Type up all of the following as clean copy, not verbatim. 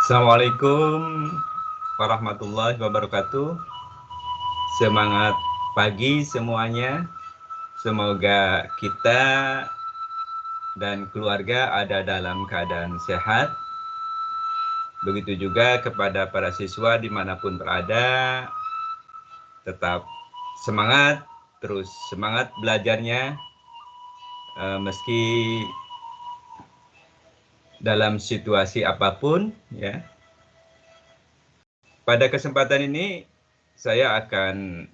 Assalamualaikum warahmatullahi wabarakatuh. Semangat pagi semuanya. Semoga kita dan keluarga ada dalam keadaan sehat. Begitu juga kepada para siswa dimanapun berada. Tetap semangat, terus semangat belajarnya. Meski dalam situasi apapun, ya. Pada kesempatan ini saya akan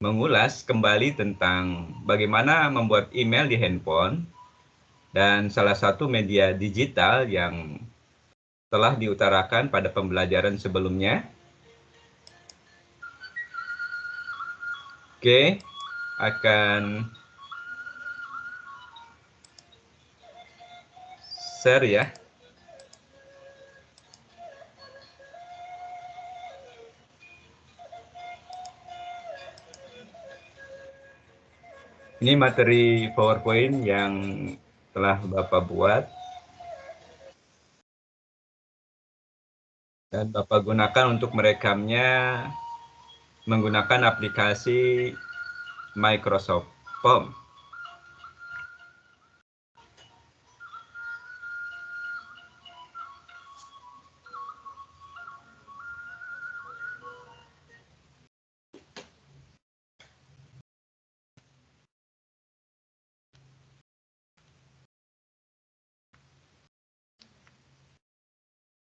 mengulas kembali tentang bagaimana membuat email di handphone dan salah satu media digital yang telah diutarakan pada pembelajaran sebelumnya. Oke, akan share ya. Ini materi PowerPoint yang telah Bapak buat dan Bapak gunakan untuk merekamnya menggunakan aplikasi Microsoft Form.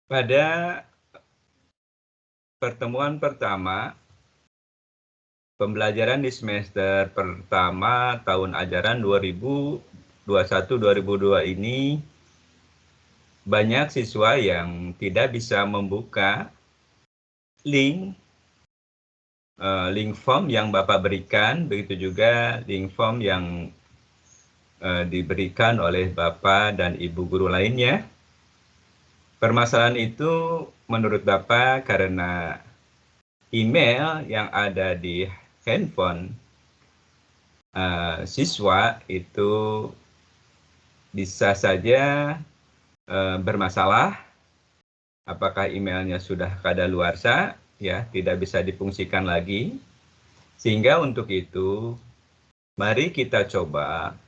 Pada pertemuan pertama, pembelajaran di semester pertama tahun ajaran 2021-2022 ini, banyak siswa yang tidak bisa membuka link form yang Bapak berikan, begitu juga link form yang diberikan oleh Bapak dan Ibu guru lainnya. Permasalahan itu menurut Bapak karena email yang ada di handphone siswa itu bisa saja bermasalah. Apakah emailnya sudah kadaluarsa, ya, tidak bisa difungsikan lagi. Sehingga untuk itu, mari kita coba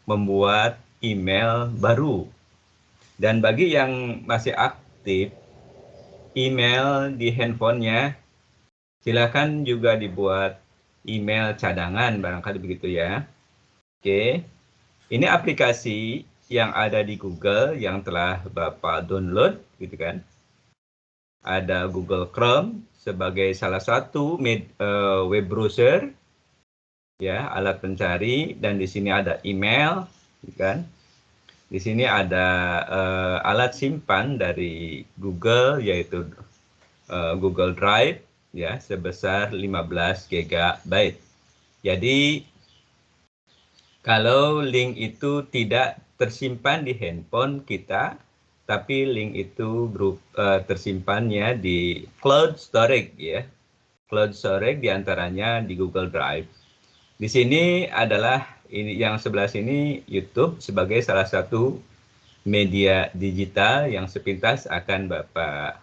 membuat email baru. Dan bagi yang masih aktif email di handphonenya, silakan juga dibuat email cadangan, barangkali begitu ya. Oke, ini aplikasi yang ada di Google yang telah Bapak download, gitu kan. Ada Google Chrome sebagai salah satu web browser, ya, alat pencari, dan di sini ada email, gitu kan. Di sini ada alat simpan dari Google, yaitu Google Drive, ya, sebesar 15 GB. Jadi kalau link itu tidak tersimpan di handphone kita, tapi link itu tersimpannya di cloud storage, ya. Cloud storage diantaranya di Google Drive. Di sini adalah ini yang sebelah sini YouTube sebagai salah satu media digital yang sepintas akan Bapak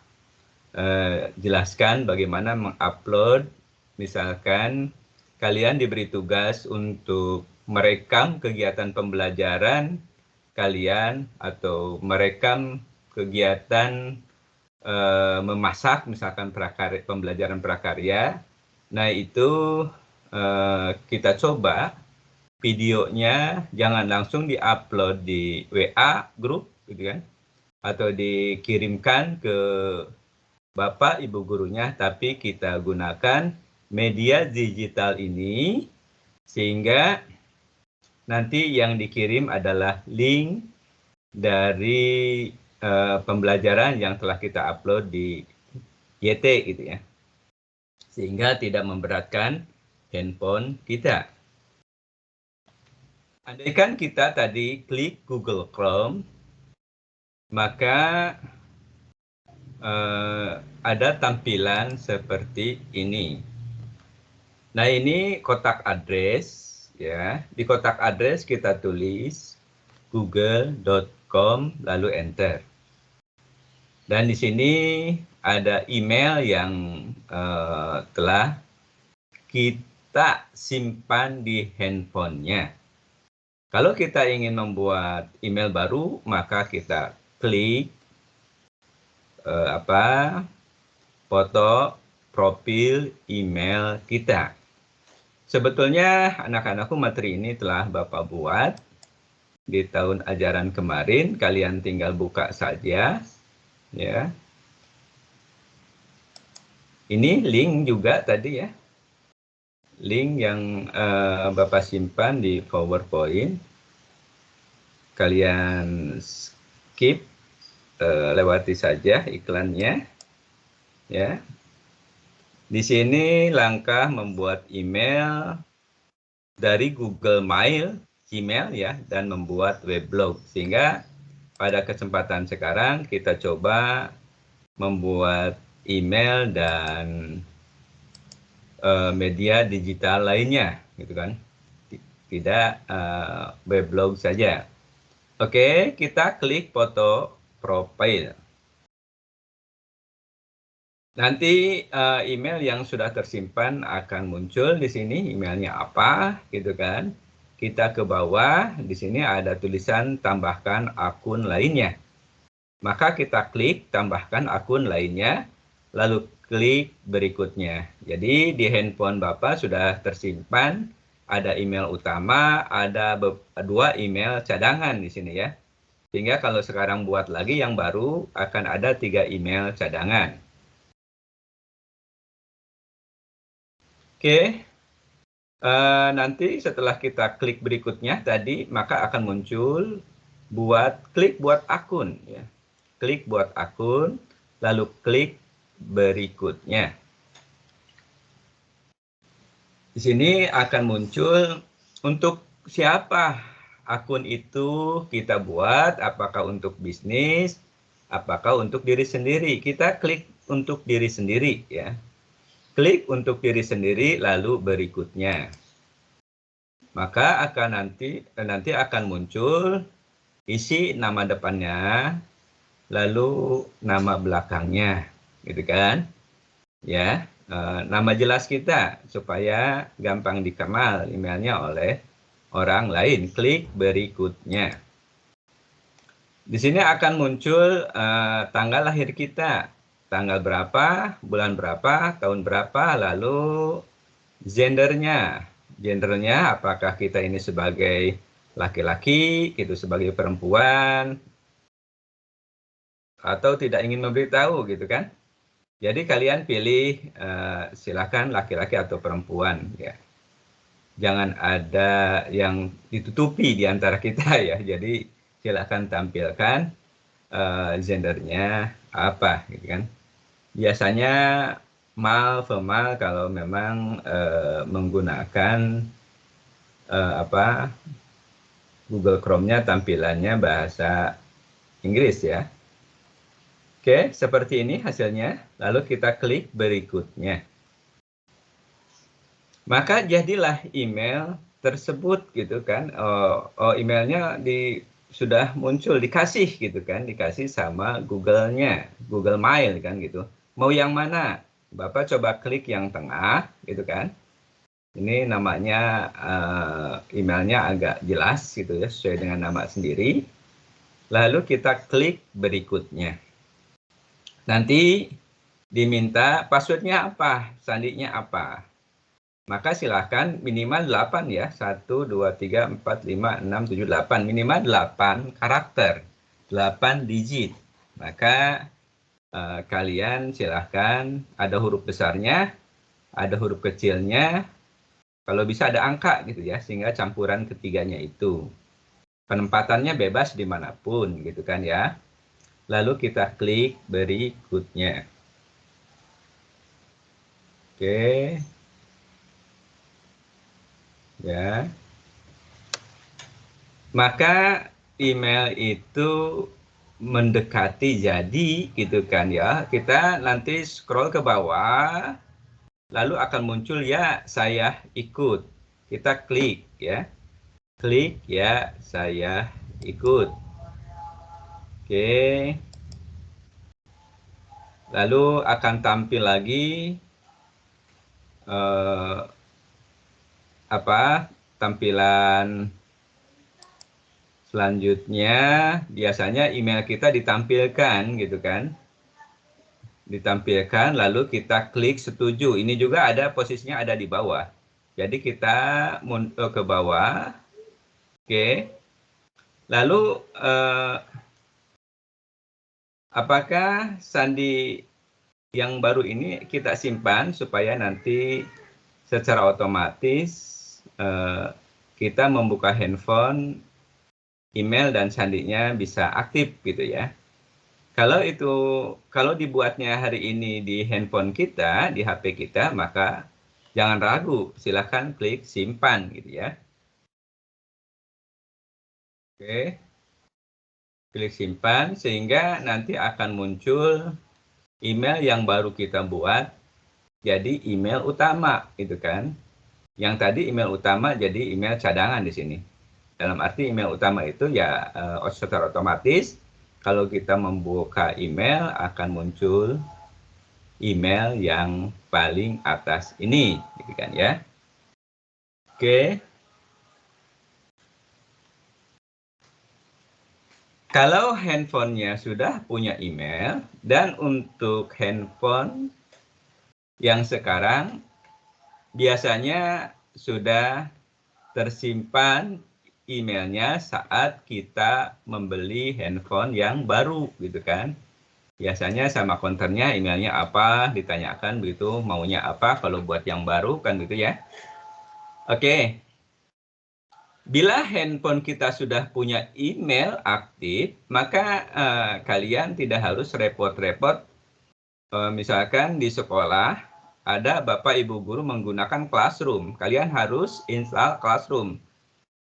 jelaskan bagaimana mengupload. Misalkan kalian diberi tugas untuk merekam kegiatan pembelajaran kalian atau merekam kegiatan memasak, misalkan pembelajaran prakarya. Nah, itu kita coba videonya jangan langsung diupload di WA grup, gitu kan, atau dikirimkan ke Bapak Ibu gurunya, tapi kita gunakan media digital ini sehingga nanti yang dikirim adalah link dari pembelajaran yang telah kita upload di YT, gitu ya. Sehingga tidak memberatkan handphone kita. Andaikan kita tadi klik Google Chrome, maka ada tampilan seperti ini. Nah, ini kotak address, ya. Di kotak address kita tulis google.com lalu enter. Dan di sini ada email yang telah kita simpan di handphonenya. Kalau kita ingin membuat email baru, maka kita klik foto profil email kita. Sebetulnya anak-anakku materi ini telah Bapak buat di tahun ajaran kemarin. Kalian tinggal buka saja, ya. Ini link juga tadi ya. Link yang Bapak simpan di PowerPoint. Kalian skip, lewati saja iklannya, ya. Di sini langkah membuat email dari Google Mail, Gmail ya, dan membuat weblog. Sehingga pada kesempatan sekarang kita coba membuat email dan media digital lainnya, gitu kan? Tidak weblog saja. Oke, kita klik foto profil. Nanti email yang sudah tersimpan akan muncul di sini, emailnya apa, gitu kan? Kita ke bawah, di sini ada tulisan tambahkan akun lainnya. Maka kita klik tambahkan akun lainnya, lalu klik berikutnya. Jadi di handphone Bapak sudah tersimpan, ada email utama, ada 2 email cadangan di sini ya. Sehingga kalau sekarang buat lagi yang baru, akan ada 3 email cadangan. Oke, nanti setelah kita klik berikutnya tadi, maka akan muncul klik buat akun. Ya. Klik buat akun, lalu klik berikutnya. Di sini akan muncul untuk siapa akun itu kita buat, apakah untuk bisnis, apakah untuk diri sendiri. Kita klik untuk diri sendiri ya. Klik untuk diri sendiri lalu berikutnya. Maka nanti akan muncul isi nama depannya, lalu nama belakangnya, gitu kan? Ya, nama jelas kita supaya gampang dikenal emailnya oleh orang lain. Klik berikutnya. Di sini akan muncul tanggal lahir kita, tanggal berapa, bulan berapa, tahun berapa, lalu gendernya. Gendernya apakah kita ini sebagai laki-laki, gitu sebagai perempuan, atau tidak ingin memberitahu gitu kan. Jadi kalian pilih silakan laki-laki atau perempuan ya. Jangan ada yang ditutupi di antara kita ya. Jadi silakan tampilkan gendernya apa gitu kan. Biasanya male, female kalau memang menggunakan Google Chrome-nya tampilannya bahasa Inggris ya. Oke, seperti ini hasilnya. Lalu kita klik berikutnya. Maka jadilah email tersebut gitu kan. Emailnya sudah muncul, dikasih gitu kan. Dikasih sama Google-nya, Google Mail kan gitu. Mau yang mana? Bapak coba klik yang tengah gitu kan. Ini namanya emailnya agak jelas gitu ya, sesuai dengan nama sendiri. Lalu kita klik berikutnya. Nanti diminta passwordnya apa, sandinya apa. Maka silahkan minimal 8 ya, 1, 2, 3, 4, 5, 6, 7, 8. Minimal 8 karakter, 8 digit. Maka kalian silahkan ada huruf besarnya, ada huruf kecilnya, kalau bisa ada angka gitu ya, sehingga campuran ketiganya itu. Penempatannya bebas dimanapun gitu kan ya. Lalu kita klik berikutnya. Oke. Ya. Maka email itu mendekati jadi gitu kan ya. Kita nanti scroll ke bawah, lalu akan muncul ya saya ikut. Kita klik ya. Klik ya saya ikut. Oke. Lalu akan tampil lagi tampilan selanjutnya. Biasanya email kita ditampilkan gitu kan. Ditampilkan lalu kita klik setuju. Ini juga ada posisinya ada di bawah. Jadi kita ke bawah. Oke. Lalu apakah sandi yang baru ini kita simpan supaya nanti secara otomatis kita membuka handphone, email dan sandinya bisa aktif gitu ya. Kalau dibuatnya hari ini di handphone kita, di HP kita, maka jangan ragu, silakan klik simpan gitu ya. Oke, klik simpan sehingga nanti akan muncul email yang baru kita buat jadi email utama gitu kan. Yang tadi email utama jadi email cadangan di sini. Dalam arti email utama itu ya secara otomatis kalau kita membuka email akan muncul email yang paling atas ini, gitu kan ya. Oke. Kalau handphonenya sudah punya email dan untuk handphone yang sekarang biasanya sudah tersimpan emailnya saat kita membeli handphone yang baru gitu kan. Biasanya sama konternya emailnya apa, ditanyakan begitu maunya apa kalau buat yang baru kan gitu ya. Oke. Bila handphone kita sudah punya email aktif, maka kalian tidak harus repot-repot. Misalkan di sekolah ada Bapak Ibu guru menggunakan Classroom, kalian harus install Classroom.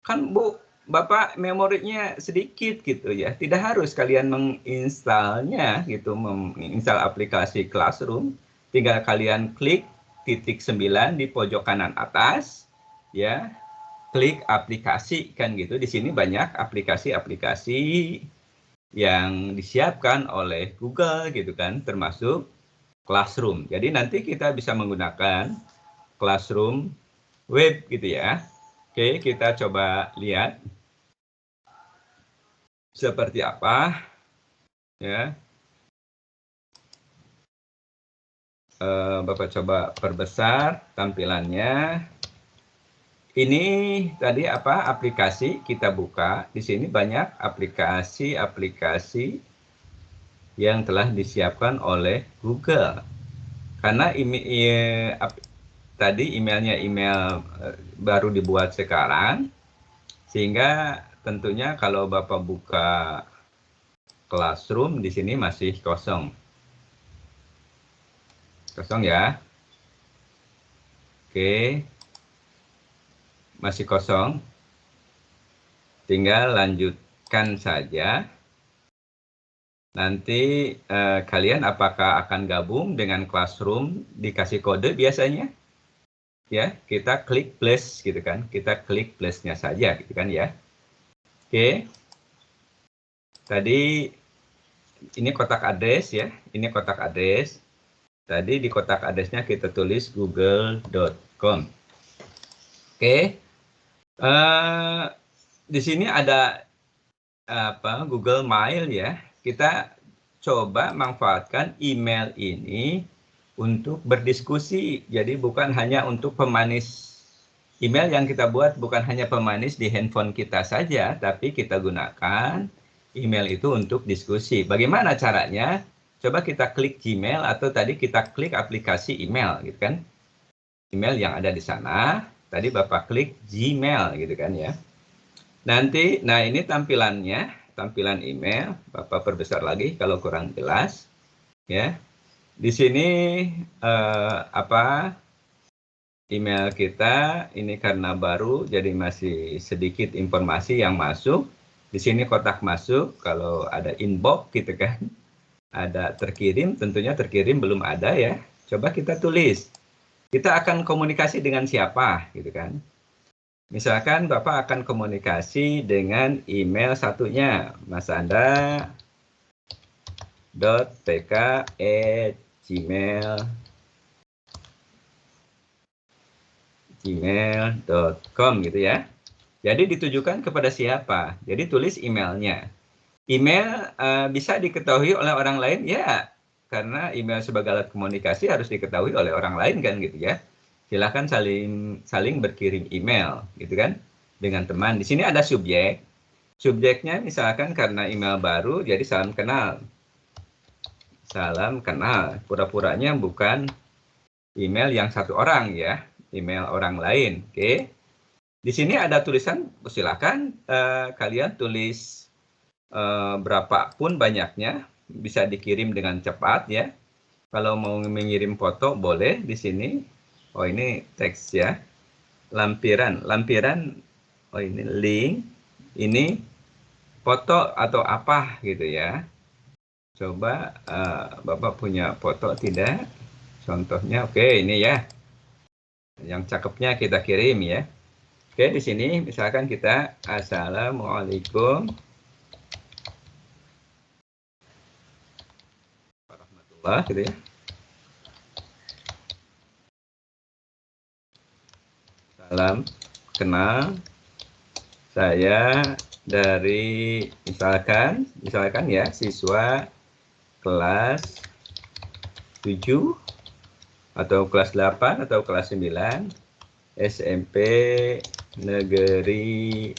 Kan Bu, Bapak memorinya sedikit gitu ya, tidak harus kalian menginstalnya gitu, menginstal aplikasi Classroom, tinggal kalian klik titik 9 di pojok kanan atas, ya, klik aplikasi kan gitu. Di sini banyak aplikasi-aplikasi yang disiapkan oleh Google gitu kan, termasuk Classroom. Jadi nanti kita bisa menggunakan Classroom web gitu ya. Oke, kita coba lihat seperti apa ya. Bapak coba perbesar tampilannya. Ini tadi apa aplikasi kita buka. Di sini banyak aplikasi-aplikasi yang telah disiapkan oleh Google. Karena tadi emailnya email baru dibuat sekarang, sehingga tentunya kalau Bapak buka Classroom di sini masih kosong. Kosong ya. Oke. Masih kosong. Tinggal lanjutkan saja. Nanti kalian apakah akan gabung dengan Classroom, dikasih kode biasanya? Ya, kita klik plus gitu kan. Kita klik plusnya saja gitu kan ya. Oke. Tadi ini kotak address ya. Ini kotak address. Tadi di kotak addressnya kita tulis google.com. Oke. Di sini ada Google Mail ya. Kita coba manfaatkan email ini untuk berdiskusi. Jadi bukan hanya untuk pemanis. Email yang kita buat bukan hanya pemanis di handphone kita saja, tapi kita gunakan email itu untuk diskusi. Bagaimana caranya? Coba kita klik Gmail atau tadi kita klik aplikasi email gitu kan. Email yang ada di sana. Tadi Bapak klik Gmail gitu kan ya. Nanti, nah ini tampilannya, tampilan email. Bapak perbesar lagi kalau kurang jelas. Ya, di sini email kita ini karena baru, jadi masih sedikit informasi yang masuk. Di sini kotak masuk, kalau ada inbox gitu kan, ada terkirim, tentunya terkirim belum ada ya. Coba kita tulis, kita akan komunikasi dengan siapa gitu kan. Misalkan Bapak akan komunikasi dengan email satunya, Mas Anda gmail.com gitu ya. Jadi ditujukan kepada siapa? Jadi tulis emailnya. Email bisa diketahui oleh orang lain ya, karena email sebagai alat komunikasi harus diketahui oleh orang lain kan gitu ya. Silahkan saling berkirim email gitu kan dengan teman. Di sini ada subjek. Subjeknya misalkan karena email baru jadi salam kenal. Salam kenal. Pura-puranya bukan email yang satu orang ya, email orang lain. Oke. Di sini ada tulisan, silakan kalian tulis berapapun banyaknya, bisa dikirim dengan cepat ya. Kalau mau mengirim foto boleh di sini. Oh ini teks ya. Lampiran. Oh ini link. Ini foto atau apa gitu ya. Coba Bapak punya foto tidak? Contohnya oke ini ya. Yang cakepnya kita kirim ya. Oke di sini misalkan kita Assalamualaikum warahmatullahi gitu ya. Salam kenal, saya dari misalkan ya siswa kelas 7 atau kelas 8 atau kelas 9 SMP Negeri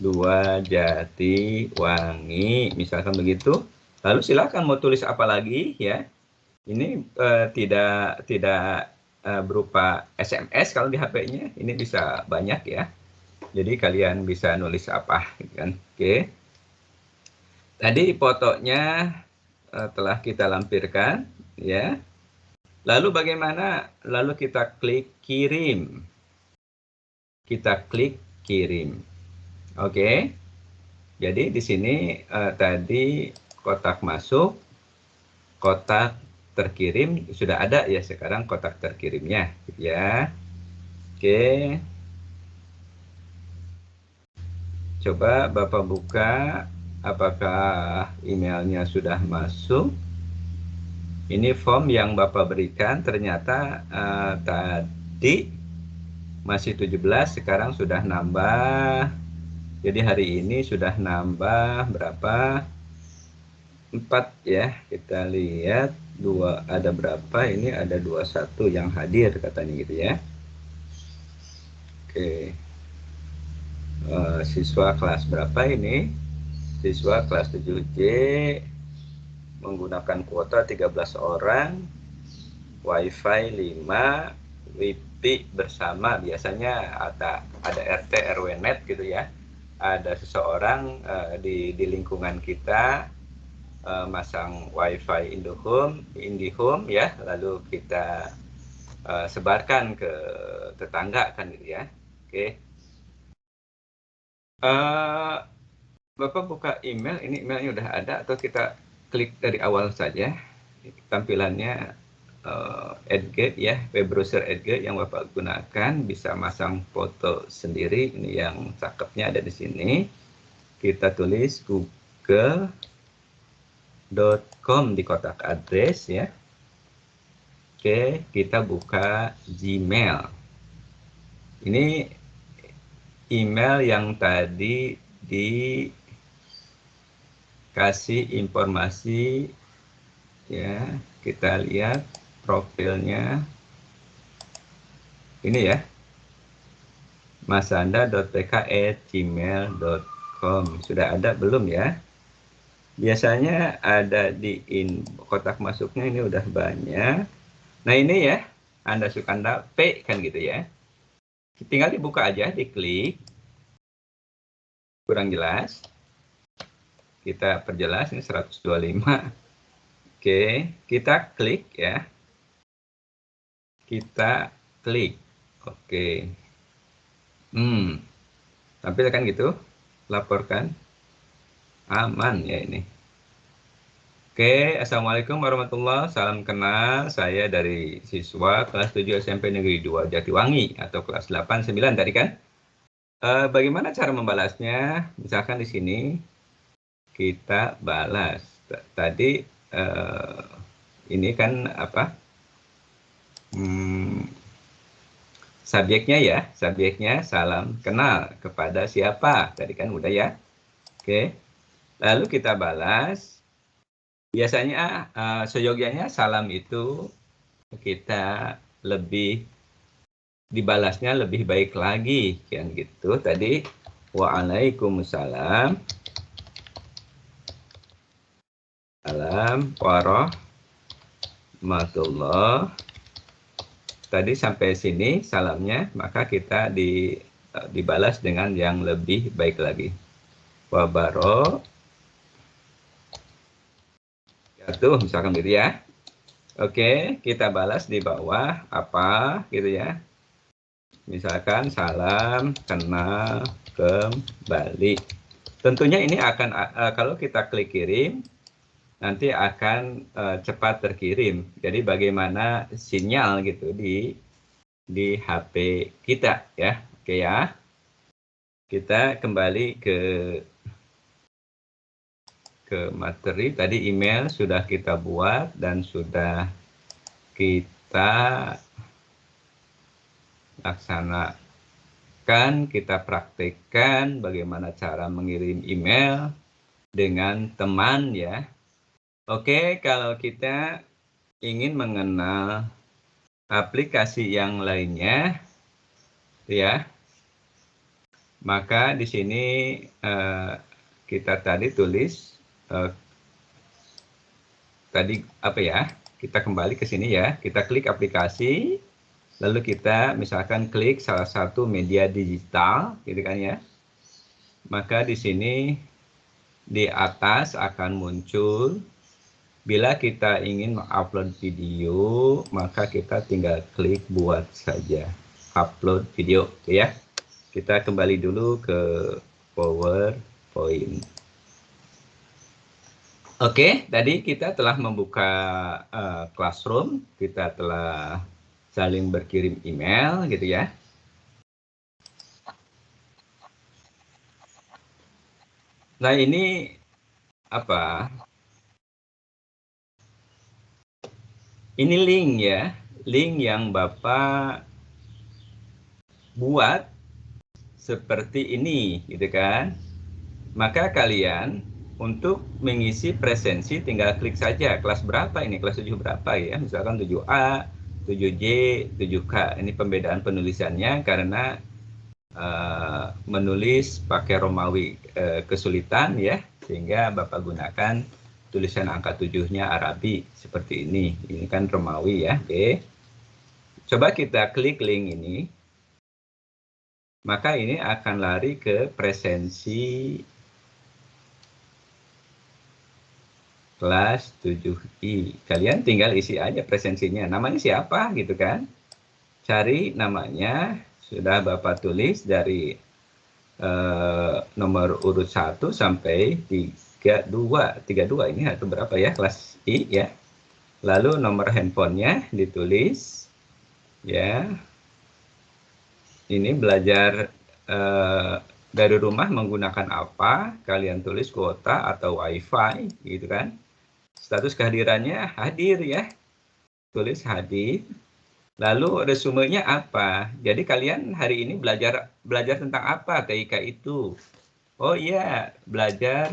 2 Jatiwangi misalkan begitu. Lalu silakan mau tulis apa lagi ya. Ini tidak berupa SMS kalau di HP-nya, ini bisa banyak ya. Jadi kalian bisa nulis apa gitu kan. Oke. Tadi fotonya telah kita lampirkan ya. Lalu bagaimana? Lalu kita klik kirim. Kita klik kirim. Oke. Jadi di sini tadi kotak masuk, kotak terkirim sudah ada ya sekarang kotak terkirimnya gitu ya. Oke. Coba Bapak buka apakah emailnya sudah masuk. Ini form yang Bapak berikan ternyata tadi masih 17, sekarang sudah nambah. Jadi hari ini sudah nambah berapa? 4 ya. Kita lihat ada berapa? Ini ada 21 yang hadir katanya gitu ya. Oke. Siswa kelas berapa ini? Siswa kelas 7J menggunakan kuota 13 orang, WiFi 5, WiFi bersama. Biasanya ada RT RW net gitu ya. Ada seseorang di lingkungan kita masang WiFi IndiHome ya, lalu kita sebarkan ke tetangga kan gitu ya. Oke. Bapak buka email, ini emailnya udah ada atau kita klik dari awal saja. Tampilannya Edgate ya, web browser Edgate yang Bapak gunakan, bisa masang foto sendiri. Ini yang cakepnya ada di sini. Kita tulis google.com di kotak address ya. Oke, kita buka Gmail. Ini email yang tadi dikasih informasi ya, kita lihat profilnya ini ya, masanda.pk@gmail.com. Sudah ada belum ya? Biasanya ada di kotak masuknya, ini udah banyak. Nah ini ya, Anda Sukanda P kan gitu ya. Tinggal dibuka aja, diklik. Kurang jelas. Kita perjelas, ini 125. Oke, kita klik ya. Kita klik. Oke. Tampil kan gitu. Laporkan. Aman ya ini. Oke, Assalamualaikum warahmatullahi wabarakatuh. Salam kenal, saya dari siswa kelas 7 SMP Negeri 2 Jatiwangi atau kelas 8, 9 tadi kan. Bagaimana cara membalasnya? Misalkan di sini kita balas. Tadi ini kan apa? Subjeknya ya, subjeknya salam kenal kepada siapa? Tadi kan udah ya. Oke. Lalu kita balas. Biasanya seyogianya salam itu kita lebih dibalasnya lebih baik lagi kan gitu. Tadi waalaikumsalam. Salam warahmatullah. Tadi sampai sini salamnya, maka kita dibalas dengan yang lebih baik lagi. Wabarakatuh, misalkan gitu ya. Oke, kita balas di bawah apa gitu ya. Misalkan salam kenal kembali. Tentunya ini akan kalau kita klik kirim nanti akan cepat terkirim. Jadi bagaimana sinyal gitu di HP kita ya. Oke ya. Kita kembali ke materi. Tadi email sudah kita buat dan sudah kita laksanakan, kita praktekkan bagaimana cara mengirim email dengan teman ya. Oke, kalau kita ingin mengenal aplikasi yang lainnya ya, maka di sini kita tadi tulis tadi apa ya, kita kembali ke sini ya, kita klik aplikasi, lalu kita misalkan klik salah satu media digital gitu kan ya, maka di sini di atas akan muncul bila kita ingin mengupload video, maka kita tinggal klik buat saja upload video ya. Kita kembali dulu ke PowerPoint. Oke, tadi kita telah membuka Classroom, kita telah saling berkirim email gitu ya. Nah ini apa? Ini link ya, link yang Bapak buat seperti ini gitu kan. Maka kalian untuk mengisi presensi tinggal klik saja kelas berapa ini, kelas 7 berapa ya, misalkan 7A, 7J, 7K. Ini pembedaan penulisannya karena menulis pakai Romawi kesulitan ya, sehingga Bapak gunakan tulisan angka 7-nya Arabi seperti ini. Ini kan Romawi ya. Oke. Coba kita klik link ini. Maka ini akan lari ke presensi kelas 7I. Kalian tinggal isi aja presensinya. Namanya siapa gitu kan. Cari namanya. Sudah Bapak tulis dari nomor urut 1 sampai 32 ini atau berapa ya, kelas I ya. Lalu nomor handphonenya ditulis ya. Ini belajar dari rumah menggunakan apa, kalian tulis kuota atau wifi gitu kan. Status kehadirannya hadir ya, tulis hadir. Lalu resumenya apa? Jadi kalian hari ini belajar tentang apa TIK itu? Oh iya, belajar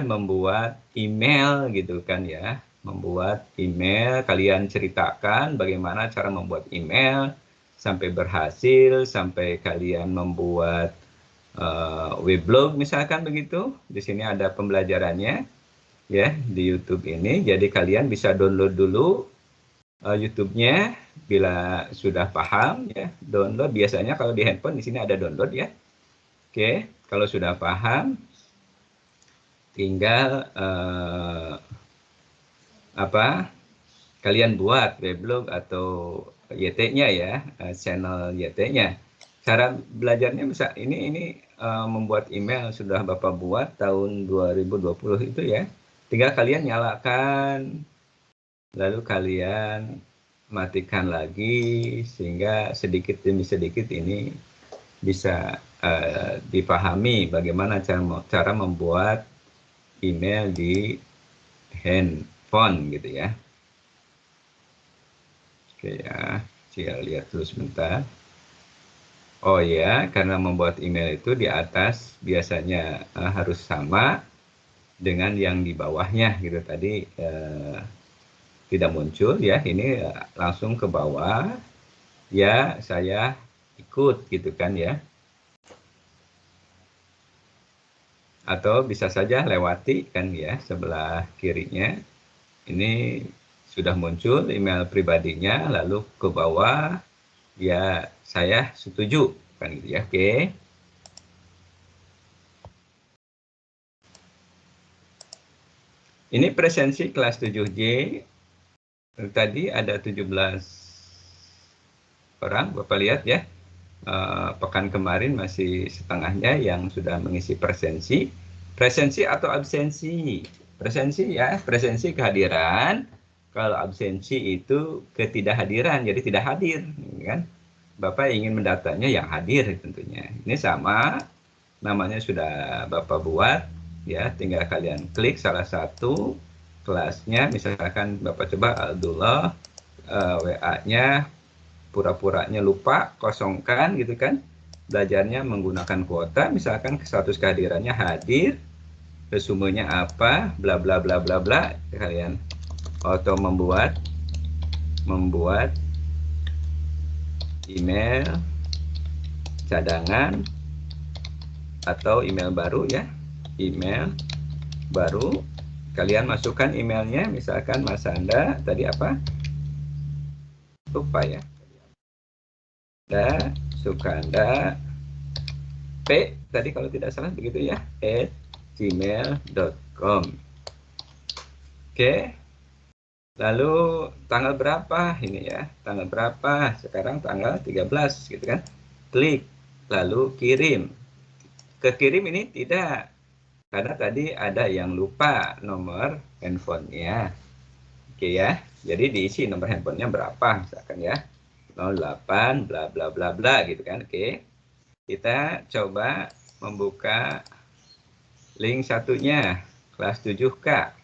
membuat email gitu kan ya. Membuat email, kalian ceritakan bagaimana cara membuat email sampai berhasil, sampai kalian membuat weblog misalkan begitu. Di sini ada pembelajarannya ya di YouTube ini. Jadi kalian bisa download dulu YouTube-nya bila sudah paham ya. Download biasanya kalau di handphone di sini ada download ya. Oke, kalau sudah paham tinggal kalian buat weblog atau YT-nya ya, channel YT-nya. Cara belajarnya bisa ini membuat email sudah Bapak buat tahun 2020 itu ya. Tinggal kalian nyalakan, lalu kalian matikan lagi sehingga sedikit demi sedikit ini bisa dipahami bagaimana cara membuat email di handphone gitu ya. Oke ya, saya lihat dulu sebentar. Oh ya, karena membuat email itu di atas biasanya harus sama dengan yang di bawahnya gitu tadi tidak muncul ya, ini langsung ke bawah ya, saya ikut gitu kan ya, atau bisa saja lewati kan ya, sebelah kirinya ini sudah muncul email pribadinya, lalu ke bawah ya saya setuju kan gitu ya. Oke, ini presensi kelas 7J. Tadi ada 17 orang, Bapak lihat ya. Pekan kemarin masih setengahnya yang sudah mengisi presensi. Presensi atau absensi? Presensi ya, presensi kehadiran. Kalau absensi itu ketidakhadiran, jadi tidak hadir, kan? Bapak ingin mendatanya yang hadir tentunya. Ini sama, namanya sudah Bapak buat, ya. Tinggal kalian klik salah satu kelasnya, misalkan Bapak coba Abdullah, WA-nya pura-puranya lupa, kosongkan gitu kan. Belajarnya menggunakan kuota, misalkan status kehadirannya hadir, resumenya apa, bla bla bla bla bla, kalian auto membuat email cadangan atau email baru ya, email baru. Kalian masukkan emailnya, misalkan Mas Anda tadi apa, lupa ya, Sukanda P tadi kalau tidak salah begitu ya, @gmail.com. Oke, lalu tanggal berapa ini ya, tanggal berapa, sekarang tanggal 13 gitu kan, klik lalu kirim. Kekirim ini tidak, karena tadi ada yang lupa nomor handphonenya. Oke ya, jadi diisi nomor handphonenya berapa misalkan ya, 08 bla bla bla bla gitu kan. Oke, kita coba membuka link satunya, kelas 7K.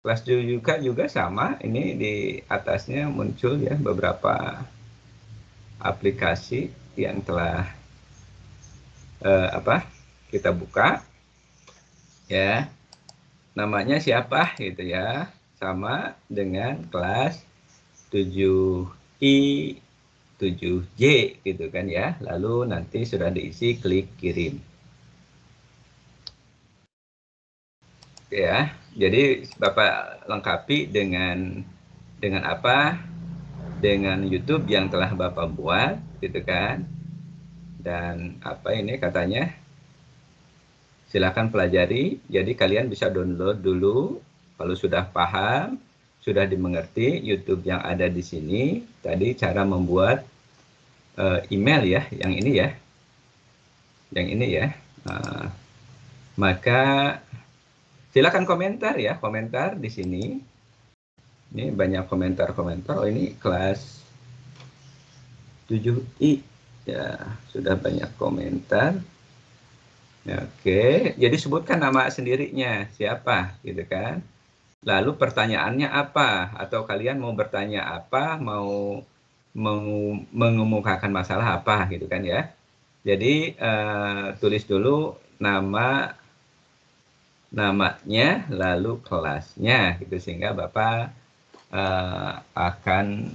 Kelas 7K juga sama, ini di atasnya muncul ya beberapa aplikasi yang telah kita buka ya. Namanya siapa gitu ya, sama dengan kelas 7I 7J gitu kan ya. Lalu nanti sudah diisi, klik kirim. Ya, jadi Bapak lengkapi dengan apa? Dengan YouTube yang telah Bapak buat gitu kan. Dan apa ini katanya? Silakan pelajari. Jadi kalian bisa download dulu kalau sudah paham, sudah dimengerti YouTube yang ada di sini. Tadi cara membuat email ya, yang ini ya. Yang ini ya. Maka silakan komentar ya, komentar di sini. Ini banyak komentar-komentar. Oh, ini kelas 7I ya, sudah banyak komentar. Oke, jadi sebutkan nama sendirinya siapa gitu kan. Lalu pertanyaannya apa, atau kalian mau bertanya apa, mau mengemukakan masalah apa gitu kan ya. Jadi tulis dulu namanya lalu kelasnya gitu, sehingga Bapak akan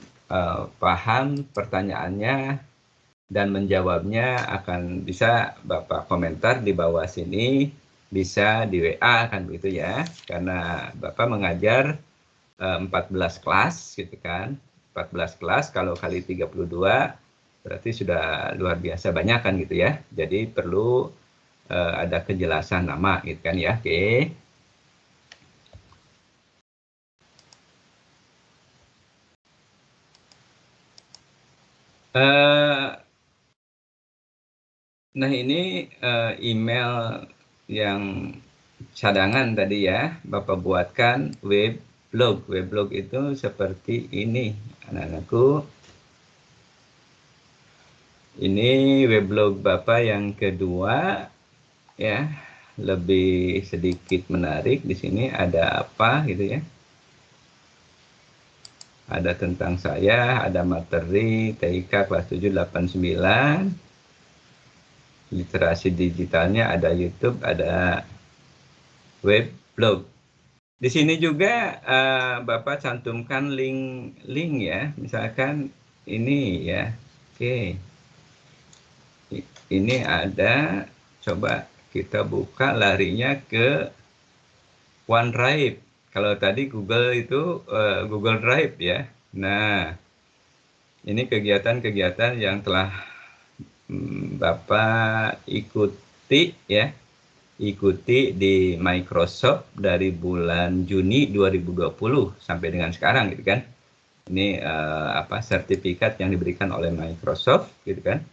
paham pertanyaannya dan menjawabnya. Akan bisa Bapak komentar di bawah sini, bisa di WA kan begitu ya, karena Bapak mengajar 14 kelas gitu kan. 14 kelas kalau kali 32 berarti sudah luar biasa banyak kan gitu ya. Jadi perlu ada kejelasan nama gitu kan ya. Oke. Nah ini email yang cadangan tadi ya, Bapak buatkan weblog. Weblog itu seperti ini, anak-anakku. Ini weblog Bapak yang kedua ya. lebih sedikit menarik. Di sini ada apa gitu ya. Ada tentang saya, ada materi TIK kelas 7, 8, 9. Literasi digitalnya ada YouTube, ada web, blog. Di sini juga Bapak cantumkan link ya. Misalkan ini ya. Oke. Ini ada, coba kita buka larinya ke OneDrive. Kalau tadi Google itu Google Drive ya. Nah, ini kegiatan-kegiatan yang telah Bapak ikuti ya. Ikuti di Microsoft dari bulan Juni 2020 sampai dengan sekarang gitu kan. Ini sertifikat yang diberikan oleh Microsoft gitu kan.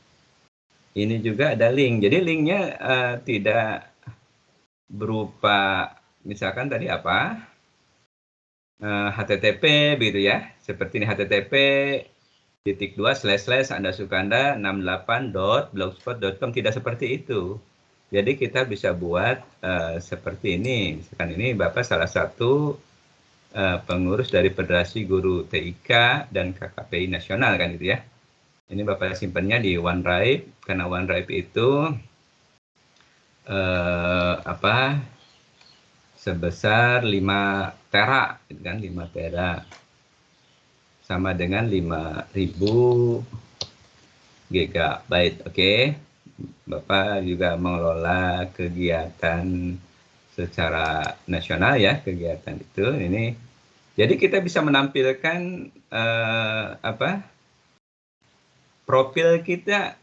Ini juga ada link. Jadi linknya tidak berupa misalkan tadi apa HTTP begitu ya, seperti ini http://andasukanda68.blogspot.com, tidak seperti itu. Jadi kita bisa buat seperti ini. Misalkan ini Bapak salah satu pengurus dari Federasi Guru TIK dan KKPI Nasional kan gitu ya. Ini Bapak simpannya di OneDrive, karena OneDrive itu sebesar 5 tera, gitu kan, 5 tera. Sama dengan 5.000 GB. Oke. Bapak juga mengelola kegiatan secara nasional ya, kegiatan itu. Ini jadi kita bisa menampilkan profil kita.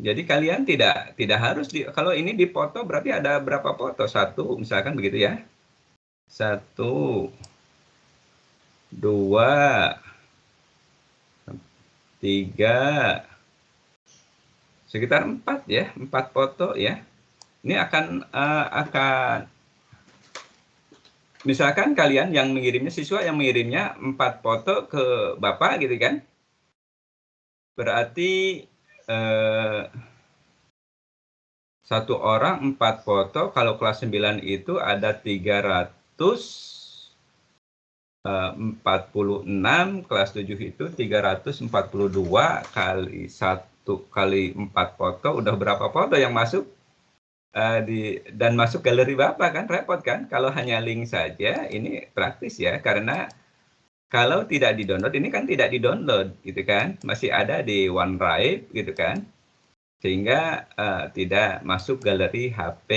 Jadi kalian tidak harus kalau ini dipoto berarti ada berapa foto? 1 misalkan begitu ya. 1, 2, 3, sekitar 4 ya, 4 foto ya. Ini akan misalkan kalian yang mengirimnya, siswa yang mengirimnya 4 foto ke Bapak gitu kan. Berarti 1 orang 4 foto, kalau kelas 9 itu ada 346, kelas 7 itu 342 kali 1 kali 4 foto, udah berapa foto yang masuk dan masuk galeri Bapak kan, repot kan? Kalau hanya link saja, ini praktis ya, karena kalau tidak di-download, ini kan tidak di-download gitu kan, masih ada di OneDrive gitu kan. Sehingga tidak masuk galeri HP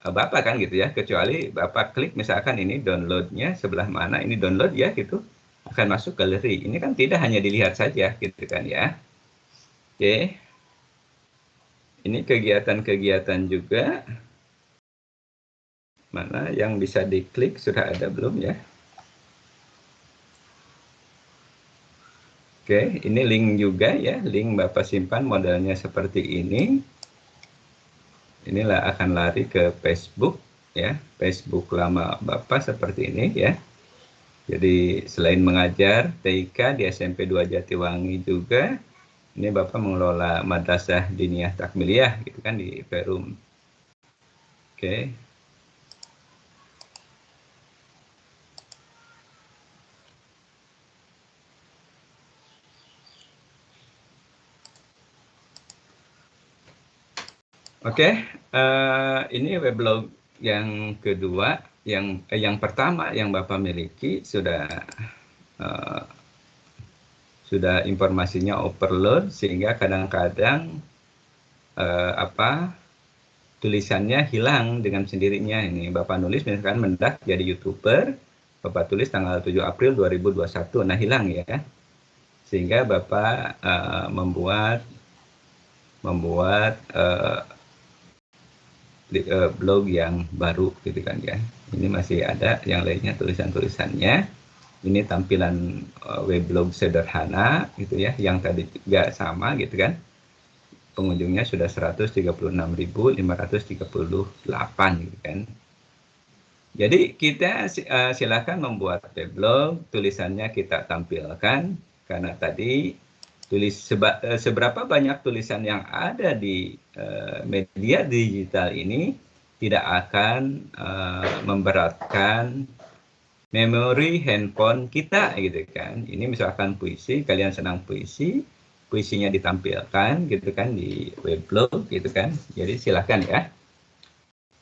Bapak kan gitu ya, kecuali Bapak klik misalkan ini downloadnya sebelah mana, ini download ya gitu, akan masuk galeri. Ini kan tidak hanya dilihat saja gitu kan ya. Oke, ini kegiatan-kegiatan juga, mana yang bisa diklik, sudah ada belum ya? Oke, ini link juga ya, link Bapak simpan modelnya seperti ini. Inilah akan lari ke Facebook ya, Facebook lama Bapak seperti ini ya. Jadi selain mengajar TIK di SMP 2 Jatiwangi juga, ini Bapak mengelola Madrasah Diniyah Takmiliyah gitu kan di Perum. Oke. Oke, ini weblog yang kedua, yang pertama yang Bapak miliki sudah informasinya overload sehingga kadang-kadang tulisannya hilang dengan sendirinya. Ini Bapak nulis misalkan mendak jadi YouTuber, Bapak tulis tanggal 7 April 2021, nah hilang ya. Sehingga Bapak membuat blog yang baru gitu kan ya. Ini masih ada yang lainnya tulisan-tulisannya. Ini tampilan weblog sederhana gitu ya, yang tadi juga sama gitu kan. Pengunjungnya sudah 136.538 gitu kan. Jadi kita silakan membuat weblog, tulisannya kita tampilkan karena tadi seberapa banyak tulisan yang ada di media digital ini tidak akan memberatkan memori handphone kita gitu kan. Ini misalkan puisi, kalian senang puisi, puisinya ditampilkan gitu kan di weblog gitu kan. Jadi silakan ya.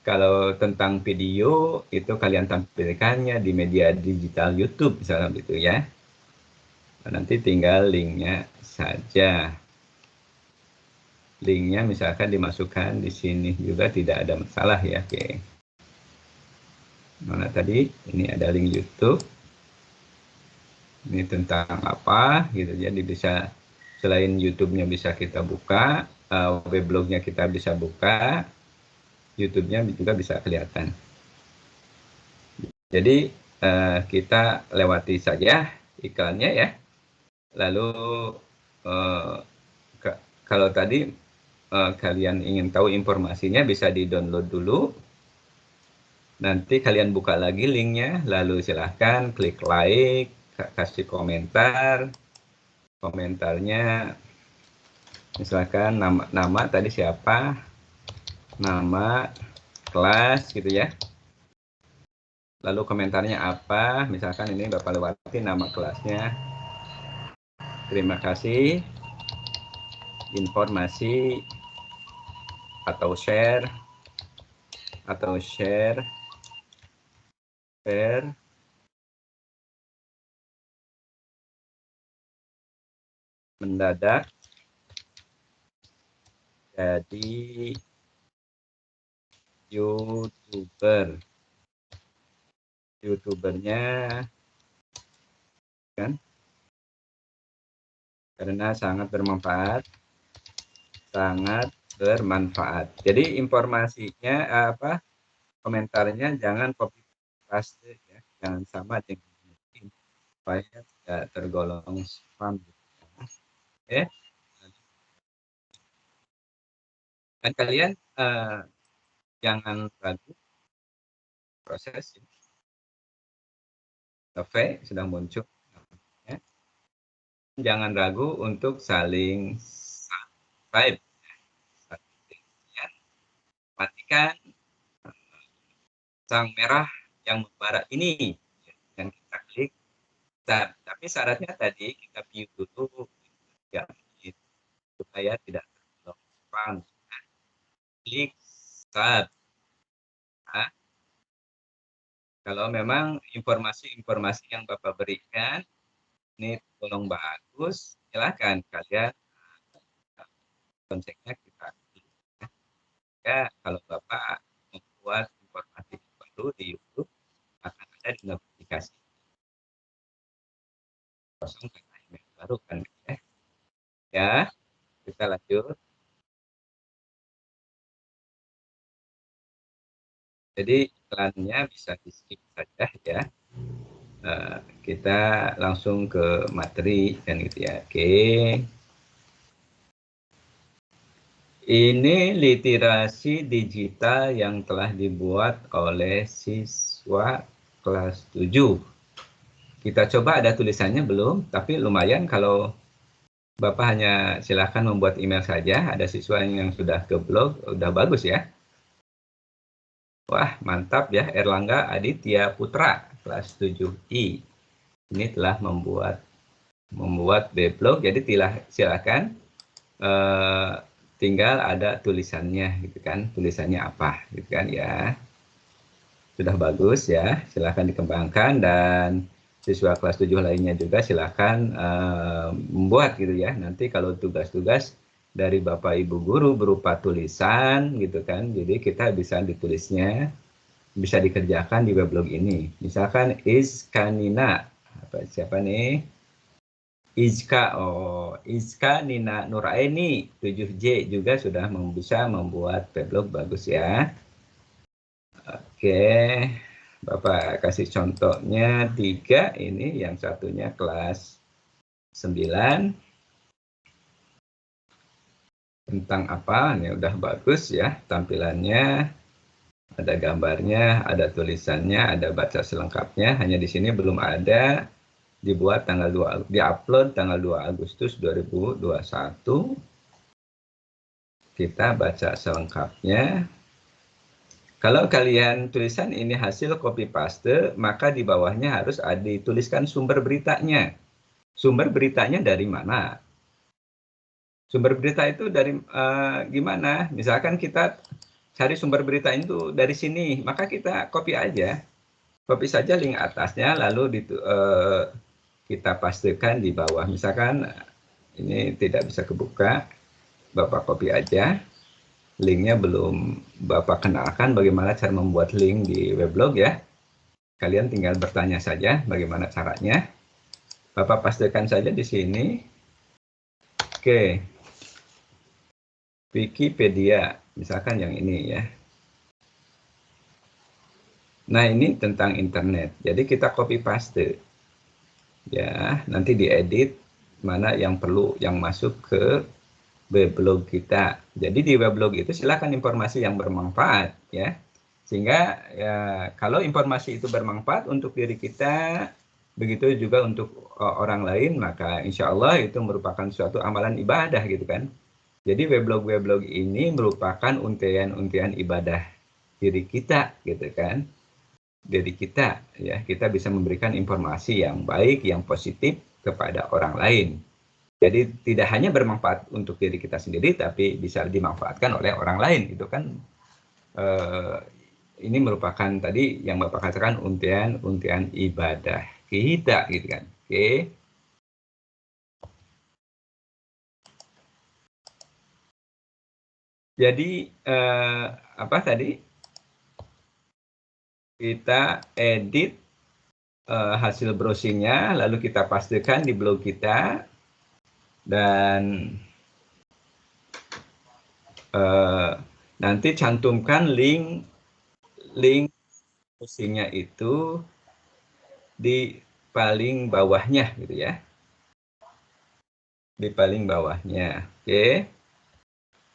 Kalau tentang video itu kalian tampilkannya di media digital YouTube misalnya gitu ya. Nanti tinggal linknya saja. Linknya misalkan dimasukkan di sini juga tidak ada masalah ya. Oke. Mana tadi? Ini ada link YouTube. Ini tentang apa gitu. Jadi bisa selain YouTube-nya bisa kita buka, weblognya kita bisa buka, YouTube-nya juga bisa kelihatan. Jadi kita lewati saja iklannya ya. Lalu kalau tadi kalian ingin tahu informasinya bisa di-download dulu. Nanti kalian buka lagi linknya, lalu silahkan klik like, kasih komentar. Komentarnya misalkan nama tadi siapa, nama, kelas gitu ya. Lalu komentarnya apa, misalkan ini Bapak lewati nama kelasnya. Terima kasih. Informasi atau share mendadak jadi youtubernya kan karena sangat bermanfaat. Jadi informasinya komentarnya jangan copy paste ya, jangan sama dengan mungkin supaya tidak tergolong spam gitu. Oke. Dan kalian jangan ragu proses ini. Sudah muncul ya. Jangan ragu untuk saling subscribe ya. Matikan sang merah yang membara ini dan kita klik start. Tapi syaratnya tadi kita view dulu 3 menit supaya tidak tergolong spam. Klik start. Nah, kalau memang informasi-informasi yang Bapak berikan ini tolong bagus, silakan kalian konseknya kita ya. Kalau Bapak membuat informasi baru di YouTube akan ada di notifikasi kosong karena email baru kan ya. Ya, kita lanjut. Jadi iklannya bisa di skip saja ya. Kita langsung ke materi kan gitu ya. Oke. Ini literasi digital yang telah dibuat oleh siswa kelas 7. Kita coba ada tulisannya belum, tapi lumayan kalau Bapak hanya silahkan membuat email saja, ada siswa yang sudah ke blog, udah bagus ya. Wah, mantap ya, Erlangga Aditya Putra, kelas 7I. Ini telah membuat blog, jadi silahkan tinggal ada tulisannya gitu kan, tulisannya apa gitu kan ya. Sudah bagus ya, silahkan dikembangkan dan siswa kelas 7 lainnya juga silahkan membuat gitu ya. Nanti kalau tugas-tugas dari Bapak Ibu Guru berupa tulisan gitu kan, jadi kita bisa ditulisnya, bisa dikerjakan di weblog ini. Misalkan Iskanina, siapa nih? Izka Nina Nuraini 7J juga sudah bisa membuat weblog bagus ya. Oke, Bapak kasih contohnya 3 ini, yang satunya kelas 9. Tentang apa? Ini udah bagus ya tampilannya. Ada gambarnya, ada tulisannya, ada baca selengkapnya. Hanya di sini belum ada dibuat tanggal 2, diupload tanggal 2 Agustus 2021. Kita baca selengkapnya. Kalau kalian tulisan ini hasil copy paste, maka di bawahnya harus ada dituliskan sumber beritanya. Sumber beritanya dari mana? Sumber berita itu dari gimana? Misalkan kita cari sumber berita itu dari sini, maka kita copy aja. Copy saja link atasnya, lalu kita pastikan di bawah. Misalkan ini tidak bisa kebuka, Bapak copy aja. Linknya belum Bapak kenalkan bagaimana cara membuat link di weblog ya. Kalian tinggal bertanya saja bagaimana caranya. Bapak pastikan saja di sini. Oke. Wikipedia, misalkan yang ini ya. Nah, ini tentang internet. Jadi kita copy paste. Ya, nanti diedit mana yang perlu yang masuk ke weblog kita. Jadi di weblog itu silakan informasi yang bermanfaat ya. Sehingga ya kalau informasi itu bermanfaat untuk diri kita, begitu juga untuk orang lain, maka insya Allah itu merupakan suatu amalan ibadah gitu kan. Jadi weblog-weblog ini merupakan untian-untian ibadah diri kita gitu kan. Diri kita ya, kita bisa memberikan informasi yang baik, yang positif kepada orang lain. Jadi tidak hanya bermanfaat untuk diri kita sendiri, tapi bisa dimanfaatkan oleh orang lain. Itu kan ini merupakan tadi yang Bapak katakan untian ibadah kita, gitu kan? Oke. Jadi apa tadi? Kita edit hasil browsingnya, lalu kita pastikan di blog kita, dan nanti cantumkan link browsingnya itu di paling bawahnya gitu ya, di paling bawahnya. Oke,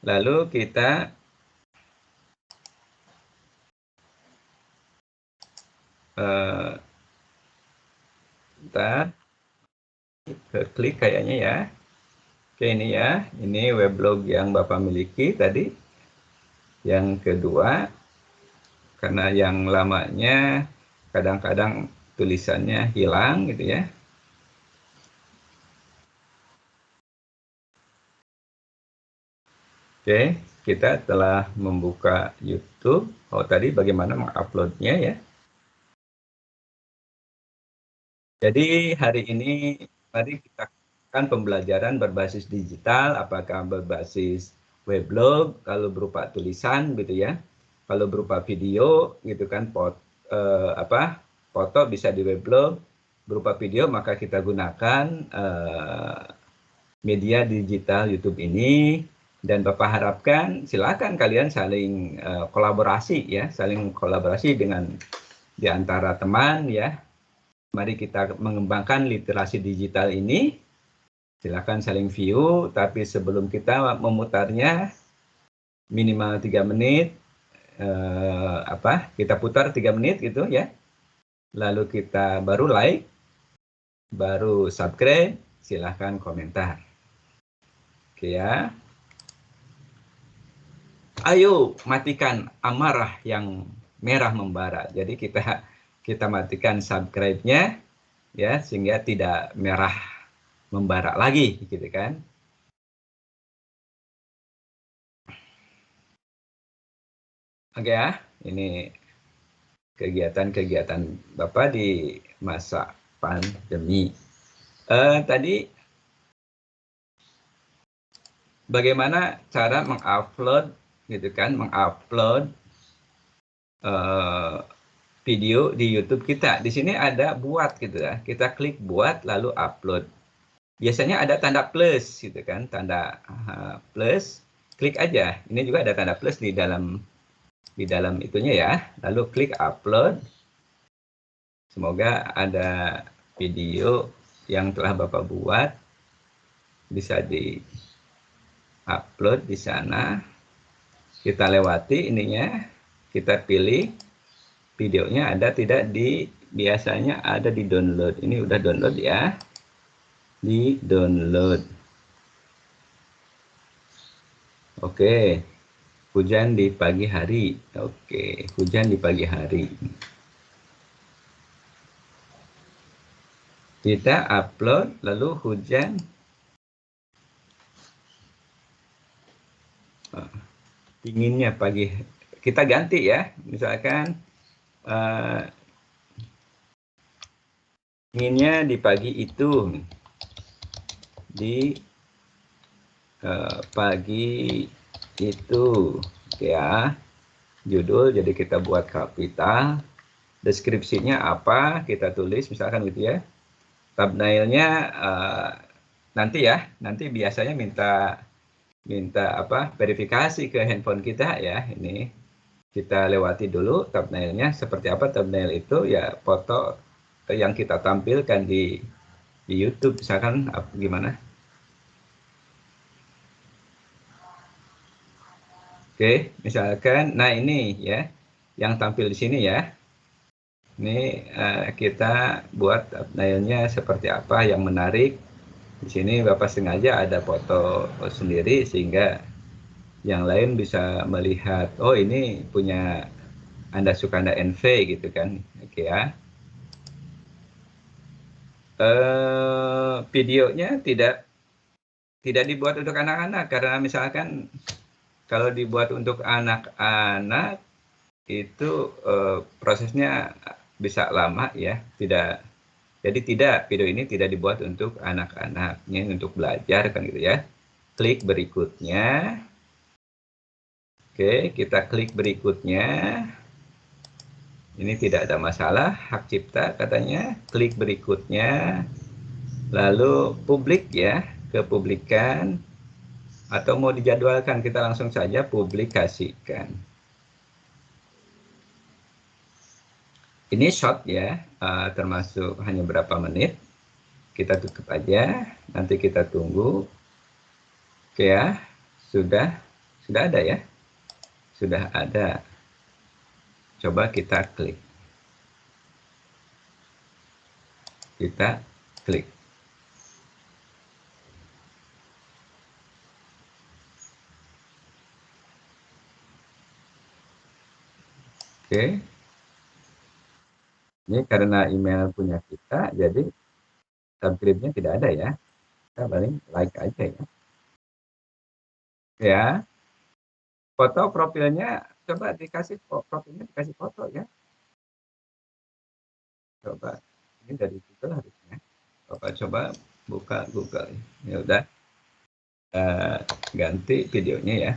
lalu kita klik kayaknya ya. Oke, ini ya, ini weblog yang Bapak miliki tadi. Yang kedua, karena yang lamanya kadang-kadang tulisannya hilang gitu ya. Oke, kita telah membuka YouTube. Oh, tadi bagaimana menguploadnya ya. Jadi hari ini mari kita akan pembelajaran berbasis digital, apakah berbasis weblog, kalau berupa tulisan gitu ya, kalau berupa video gitu kan, foto bisa di weblog, berupa video maka kita gunakan media digital YouTube ini. Dan Bapak harapkan silakan kalian saling kolaborasi ya, saling kolaborasi dengan di antara teman ya. Mari kita mengembangkan literasi digital ini. Silakan saling view, tapi sebelum kita memutarnya minimal 3 menit, kita putar 3 menit gitu ya. Lalu kita baru like, baru subscribe, silahkan komentar. Oke ya. Ayo matikan amarah yang merah membara. Jadi kita matikan subscribe-nya ya, sehingga tidak merah membara lagi gitu kan. Oke ya, ini kegiatan-kegiatan Bapak di masa pandemi. Tadi bagaimana cara mengupload gitu kan, mengupload video di YouTube kita. Di sini ada buat gitu ya. Kita klik buat lalu upload. Biasanya ada tanda plus gitu kan, tanda plus. Klik aja. Ini juga ada tanda plus di dalam itunya ya. Lalu klik upload. Semoga ada video yang telah Bapak buat bisa di upload di sana. Kita lewati ininya, kita pilih videonya ada tidak di biasanya ada di download. Ini udah download ya. Di download. Oke. Hujan di pagi hari. Oke, hujan di pagi hari. Kita upload lalu hujan. Dinginnya pagi. Kita ganti ya. Misalkan dinginnya di pagi itu. Di pagi itu ya, judul jadi kita buat kapital, deskripsinya apa kita tulis misalkan gitu ya, thumbnailnya nanti biasanya minta apa verifikasi ke handphone kita ya. Ini kita lewati dulu thumbnailnya seperti apa. Thumbnail itu ya foto yang kita tampilkan di YouTube misalkan gimana. Oke, misalkan, nah ini ya, yang tampil di sini ya. Ini kita buat thumbnailnya seperti apa yang menarik. Di sini Bapak sengaja ada foto sendiri sehingga yang lain bisa melihat, oh ini punya Anda Sukanda NV gitu kan. Oke ya. Videonya tidak dibuat untuk anak-anak karena misalkan kalau dibuat untuk anak-anak itu prosesnya bisa lama ya. Jadi video ini tidak dibuat untuk anak-anak, ini untuk belajar kan gitu ya. Klik berikutnya. Oke, kita klik berikutnya. Ini tidak ada masalah hak cipta katanya. Klik berikutnya. Lalu publik ya, ke publikan. Atau mau dijadwalkan, kita langsung saja publikasikan. Ini short ya, termasuk hanya berapa menit. Kita tutup aja, nanti kita tunggu. Oke ya, sudah ada ya. Sudah ada. Coba kita klik. Kita klik. Oke. Ini karena email punya kita, jadi subscribe-nya tidak ada ya. Kita paling like aja ya. Ya. Foto profilnya, coba dikasih profilnya, dikasih foto ya. Coba. Ini dari Google harusnya. Coba buka Google. Ya udah. Ganti videonya ya.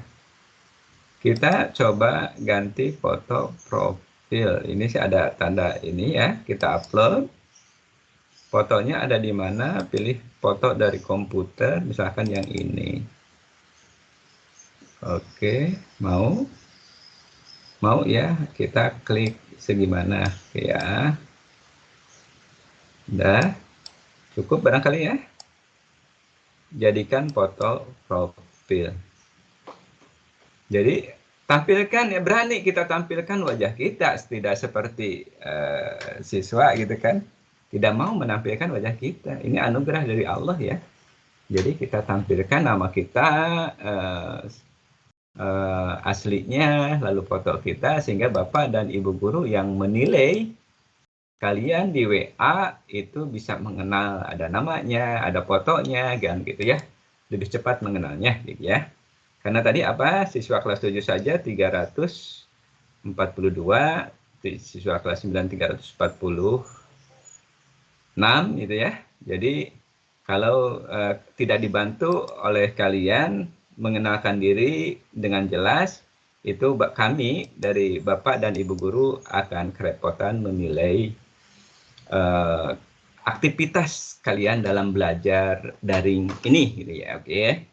Kita coba ganti foto profil. Ini sih ada tanda ini ya. Kita upload. Fotonya ada di mana? Pilih foto dari komputer, misalkan yang ini. Oke, mau ya. Kita klik segimana ya. Udah cukup barangkali ya. Jadikan foto profil. Jadi tampilkan ya, berani kita tampilkan wajah kita, tidak seperti siswa gitu kan, tidak mau menampilkan wajah kita. Ini anugerah dari Allah ya. Jadi kita tampilkan nama kita aslinya, lalu foto kita, sehingga Bapak dan Ibu guru yang menilai kalian di WA itu bisa mengenal, ada namanya, ada fotonya, kan gitu ya. Lebih cepat mengenalnya gitu ya. Karena tadi apa, siswa kelas 7 saja 342, siswa kelas 9 346 gitu ya. Jadi kalau tidak dibantu oleh kalian mengenalkan diri dengan jelas, itu kami dari Bapak dan Ibu guru akan kerepotan menilai aktivitas kalian dalam belajar daring ini gitu ya. Oke.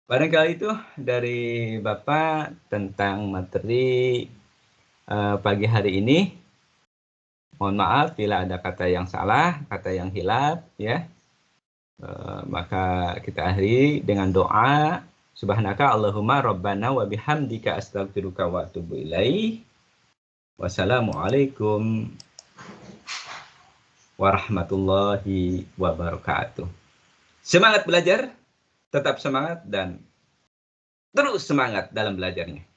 Barangkali itu dari Bapak tentang materi pagi hari ini. Mohon maaf bila ada kata yang salah, kata yang hilaf ya. Maka kita akhiri dengan doa. Subhanaka Allahumma Rabbana wa bihamdika astaghfiruka wa atubu ilaih. Wassalamualaikum warahmatullahi wabarakatuh. Semangat belajar, tetap semangat dan terus semangat dalam belajarnya.